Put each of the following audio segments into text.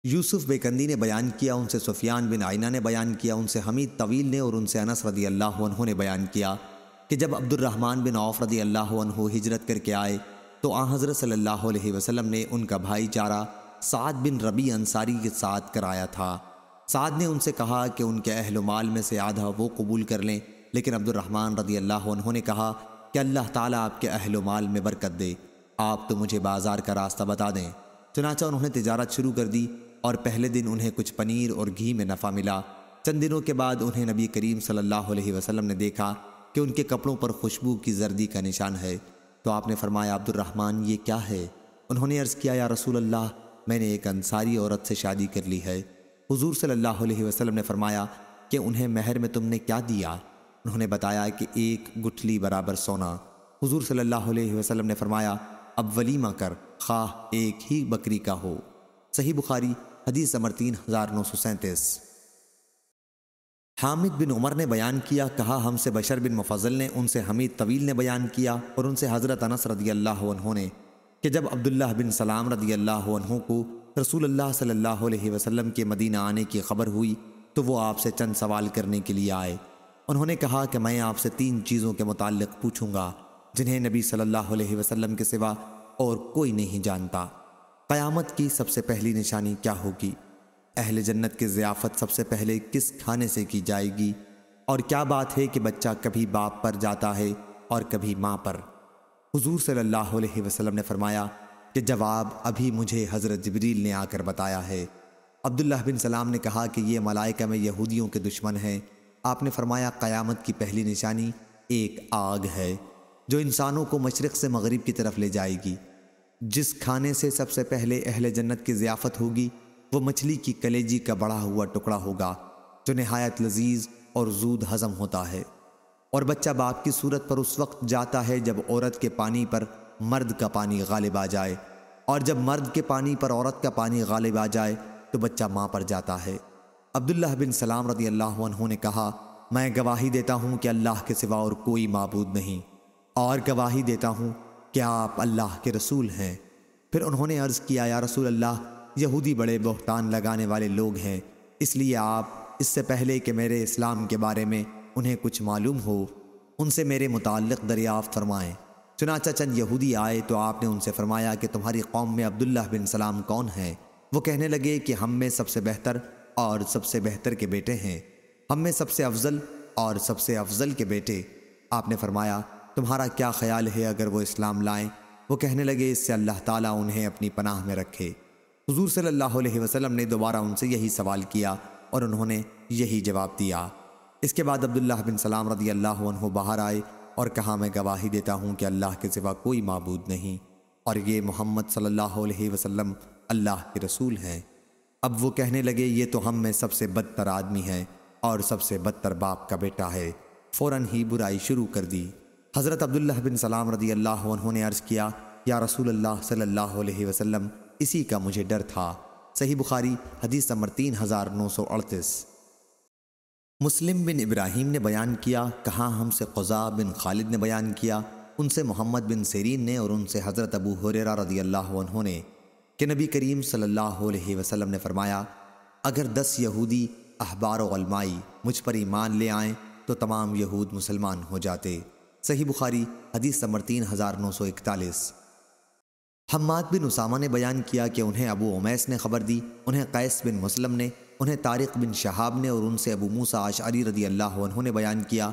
یوسف بیکندی نے بیان کیا، ان سے سفیان بن عینہ نے بیان کیا، ان سے حمید طویل نے اور ان سے انس رضی اللہ عنہ نے بیان کیا کہ جب عبد الرحمن بن عوف رضی اللہ عنہ ہجرت کر کے آئے تو آن حضرت صلی اللہ علیہ وسلم نے ان کا بھائی چارہ سعد بن ربی انصاری کے ساتھ کرایا تھا۔ سعد نے ان سے کہا کہ ان کے اہل و مال میں سے آدھا وہ قبول کر لیں، لیکن عبد الرحمن رضی اللہ عنہ نے کہا کہ اللہ تعالیٰ آپ کے اہل و مال میں برکت دے، آپ تو مجھے بازار کا راستہ بتا دیں۔ چنانچہ انہوں نے تجارت شروع کر دی اور پہلے دن انہیں کچھ پنیر اور گھی میں نفع ملا۔ چند دنوں کے بعد انہیں نبی کریم صلی اللہ علیہ وسلم نے دیکھا کہ ان کے کپڑوں پر خوشبو کی زردی کا نشان ہے، تو آپ نے فرمایا عبد الرحمن یہ کیا ہے؟ انہوں نے عرض کیا یا رسول اللہ میں نے ایک انصاری عورت سے شادی کر لی ہے۔ حضور صلی اللہ علیہ وسلم نے فرمایا کہ انہیں مہر میں تم نے کیا دیا؟ انہوں نے بتایا کہ 1 گٹھلی برابر سونا۔ حضور صلی اللہ علیہ وسلم نے فرمایا اب ولیمہ کر، خواہ ایک ہی بکری کا ہو۔ صحیح بخاری حدیث نمبر 3937۔ حامد بن عمر نے بیان کیا، کہا ہم سے بشر بن مفضل نے، ان سے حمید طویل نے بیان کیا اور ان سے حضرت انس رضی اللہ عنہ نے کہ جب عبداللہ بن سلام رضی اللہ عنہ کو رسول اللہ صلی اللہ علیہ وسلم کے مدینہ آنے کی خبر ہوئی تو وہ آپ سے چند سوال کرنے کے لیے آئے۔ انہوں نے کہا کہ میں آپ سے 3 چیزوں کے متعلق پوچھوں گا جنہیں نبی صلی اللہ علیہ وسلم کے سوا اور کوئی نہیں جانتا۔ قیامت کی سب سے پہلی نشانی کیا ہوگی؟ اہل جنت کی ضیافت سب سے پہلے کس کھانے سے کی جائے گی؟ اور کیا بات ہے کہ بچہ کبھی باپ پر جاتا ہے اور کبھی ماں پر؟ حضور صلی اللہ علیہ وسلم نے فرمایا کہ جواب ابھی مجھے حضرت جبریل نے آ کر بتایا ہے۔ عبداللہ بن سلام نے کہا کہ یہ ملائکہ میں یہودیوں کے دشمن ہیں۔ آپ نے فرمایا قیامت کی پہلی نشانی ایک آگ ہے جو انسانوں کو مشرق سے مغرب کی طرف لے جائے گی۔ جس کھانے سے سب سے پہلے اہل جنت کی ضیافت ہوگی وہ مچھلی کی کلیجی کا بڑا ہوا ٹکڑا ہوگا جو نہایت لذیذ اور زود ہضم ہوتا ہے، اور بچہ باپ کی صورت پر اس وقت جاتا ہے جب عورت کے پانی پر مرد کا پانی غالب آ جائے، اور جب مرد کے پانی پر عورت کا پانی غالب آ جائے تو بچہ ماں پر جاتا ہے۔ عبداللہ بن سلام رضی اللہ عنہ نے کہا میں گواہی دیتا ہوں کہ اللہ کے سوا اور کوئی معبود نہیں، اور گواہی دیتا ہوں کہ آپ اللہ کے رسول ہیں۔ پھر انہوں نے عرض کیا یا رسول اللہ یہودی بڑے بہتان لگانے والے لوگ ہیں، اس لیے آپ اس سے پہلے کہ میرے اسلام کے بارے میں انہیں کچھ معلوم ہو ان سے میرے متعلق دریافت فرمائیں۔ چنانچہ چند یہودی آئے تو آپ نے ان سے فرمایا کہ تمہاری قوم میں عبداللہ بن سلام کون ہیں؟ وہ کہنے لگے کہ ہم میں سب سے بہتر اور سب سے بہتر کے بیٹے ہیں، ہم میں سب سے افضل اور سب سے افضل کے بیٹے۔ آپ نے فرمایا تمہارا کیا خیال ہے اگر وہ اسلام لائیں؟ وہ کہنے لگے اس سے اللہ تعالیٰ انہیں اپنی پناہ میں رکھے۔ حضور صلی اللہ علیہ وسلم نے دوبارہ ان سے یہی سوال کیا اور انہوں نے یہی جواب دیا۔ اس کے بعد عبداللہ بن سلام رضی اللہ عنہ باہر آئے اور کہا میں گواہی دیتا ہوں کہ اللہ کے سوا کوئی معبود نہیں، اور یہ محمد صلی اللہ علیہ وسلم اللہ کے رسول ہیں۔ اب وہ کہنے لگے یہ تو ہم میں سب سے بدتر آدمی ہے اور سب سے بدتر باپ کا بیٹا ہے۔ فوراً ہی برائی شروع کر دی۔ حضرت عبداللہ بن سلام رضی اللہ عنہ نے عرض کیا یا رسول اللہ صلی اللہ علیہ وسلم اسی کا مجھے ڈر تھا۔ صحیح بخاری حدیث نمبر 3938۔ مسلم بن ابراہیم نے بیان کیا، کہا ہم سے قزا بن خالد نے بیان کیا، ان سے محمد بن سیرین نے اور ان سے حضرت ابو ہریرہ رضی اللہ عنہ نے کہ نبی کریم صلی اللہ علیہ وسلم نے فرمایا اگر 10 یہودی احبار و علمائی مجھ پر ایمان لے آئیں تو تمام یہود مسلمان ہو جاتے۔ صحیح بخاری حدیث نمبر 3941۔ حماد بن اسامہ نے بیان کیا کہ انہیں ابو عمیس نے خبر دی، انہیں قیس بن مسلم نے، انہیں طارق بن شہاب نے اور ان سے ابو موسیٰ اشعری رضی اللہ عنہ نے بیان کیا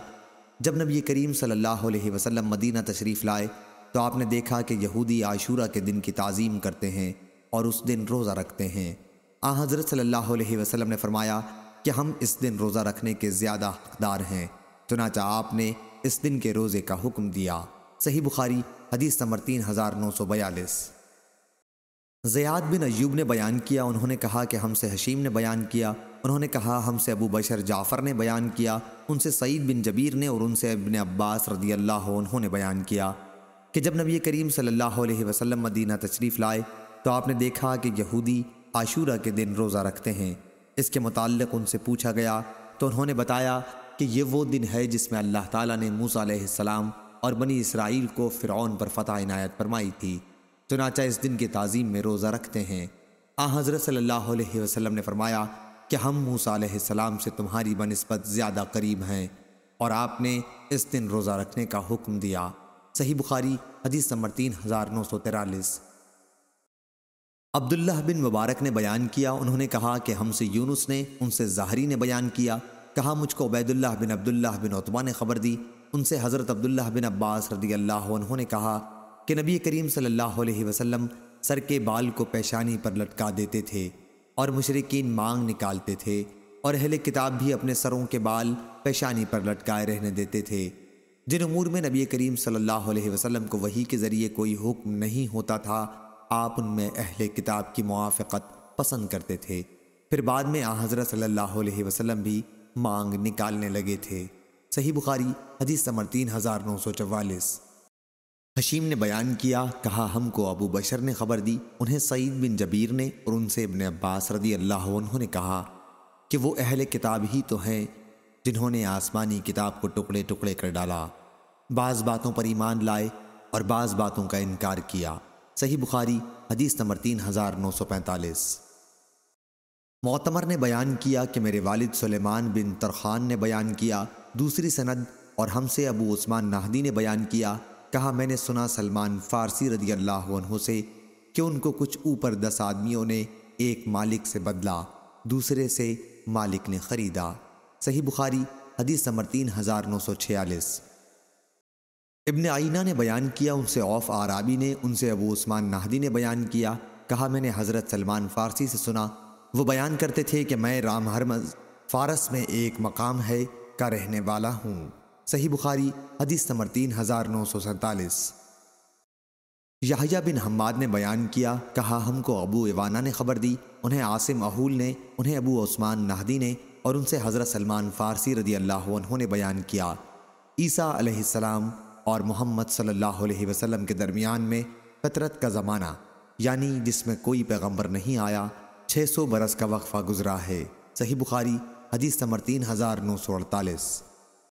جب نبی کریم صلی اللہ علیہ وسلم مدینہ تشریف لائے تو آپ نے دیکھا کہ یہودی عاشورہ کے دن کی تعظیم کرتے ہیں اور اس دن روزہ رکھتے ہیں۔ آن حضرت صلی اللہ علیہ وسلم نے فرمایا کہ ہم اس دن روزہ رکھنے کے زیادہ حقدار ہیں، چنانچہ آپ نے اس دن کے روزے کا حکم دیا۔ صحیح بخاری حدیث نمبر 3942۔ زیاد بن ایوب نے بیان کیا، انہوں نے کہا کہ ہم سے حشیم نے بیان کیا، انہوں نے کہا ہم سے ابو بشر جعفر نے بیان کیا، ان سے سعید بن جبیر نے اور ان سے ابن عباس رضی اللہ عنہ نے بیان کیا کہ جب نبی کریم صلی اللہ علیہ وسلم مدینہ تشریف لائے تو آپ نے دیکھا کہ یہودی عاشورہ کے دن روزہ رکھتے ہیں۔ اس کے متعلق ان سے پوچھا گیا تو انہوں نے بتایا کہ یہ وہ دن ہے جس میں اللہ تعالیٰ نے موسیٰ علیہ السلام اور بنی اسرائیل کو فرعون پر فتح عنایت فرمائی تھی، چنانچہ اس دن کی تعظیم میں روزہ رکھتے ہیں۔ حضرت صلی اللہ علیہ وسلم نے فرمایا کہ ہم موسیٰ علیہ السلام سے تمہاری بنسبت زیادہ قریب ہیں، اور آپ نے اس دن روزہ رکھنے کا حکم دیا۔ صحیح بخاری حدیث نمبر 3943۔ عبداللہ بن مبارک نے بیان کیا، انہوں نے کہا کہ ہم سے یونس نے، ان سے زہری نے بیان کیا، کہا مجھ کو عبیداللہ بن عبداللہ بن عتبہ نے خبر دی، ان سے حضرت عبداللہ بن عباس رضی اللہ عنہ نے کہا کہ نبی کریم صلی اللہ علیہ وسلم سر کے بال کو پیشانی پر لٹکا دیتے تھے، اور مشرکین مانگ نکالتے تھے، اور اہل کتاب بھی اپنے سروں کے بال پیشانی پر لٹکائے رہنے دیتے تھے۔ جن امور میں نبی کریم صلی اللہ علیہ وسلم کو وحی کے ذریعے کوئی حکم نہیں ہوتا تھا، آپ ان میں اہل کتاب کی موافقت پسند کرتے تھے۔ پھر بعد میں حضرت صلی اللہ علیہ وسلم بھی مانگ نکالنے لگے تھے۔ صحیح بخاری حدیث نمبر 3944۔ حشیم نے بیان کیا، کہا ہم کو ابو بشر نے خبر دی، انہیں سعید بن جبیر نے، اور ان سے ابن عباس رضی اللہ عنہ نے کہا کہ وہ اہل کتاب ہی تو ہیں جنہوں نے آسمانی کتاب کو ٹکڑے ٹکڑے کر ڈالا، بعض باتوں پر ایمان لائے اور بعض باتوں کا انکار کیا۔ صحیح بخاری حدیث نمبر 3945۔ معتمر نے بیان کیا کہ میرے والد سلیمان بن ترخان نے بیان کیا، دوسری سند، اور ہم سے ابو عثمان نہدی نے بیان کیا، کہا میں نے سنا سلمان فارسی رضی اللہ عنہ سے کہ ان کو کچھ اوپر 10 آدمیوں نے ایک مالک سے بدلا، دوسرے سے مالک نے خریدا۔ صحیح بخاری حدیث نمبر 3946۔ ابن عینہ نے بیان کیا، ان سے عوف اعرابی نے، ان سے ابو عثمان نہدی نے بیان کیا، کہا میں نے حضرت سلمان فارسی سے سنا، وہ بیان کرتے تھے کہ میں رام ہرمز فارس میں ایک مقام ہے کا رہنے والا ہوں۔ صحیح بخاری حدیث نمبر 3947۔ یحییٰ بن حماد نے بیان کیا، کہا ہم کو ابو ایوانہ نے خبر دی، انہیں عاصم احول نے، انہیں ابو عثمان نہدی نے، اور ان سے حضرت سلمان فارسی رضی اللہ عنہ نے بیان کیا، عیسیٰ علیہ السلام اور محمد صلی اللہ علیہ وسلم کے درمیان میں فترت کا زمانہ، یعنی جس میں کوئی پیغمبر نہیں آیا، 600 برس کا وقفہ گزرا ہے۔ صحیح بخاری حدیث نمبر 3948۔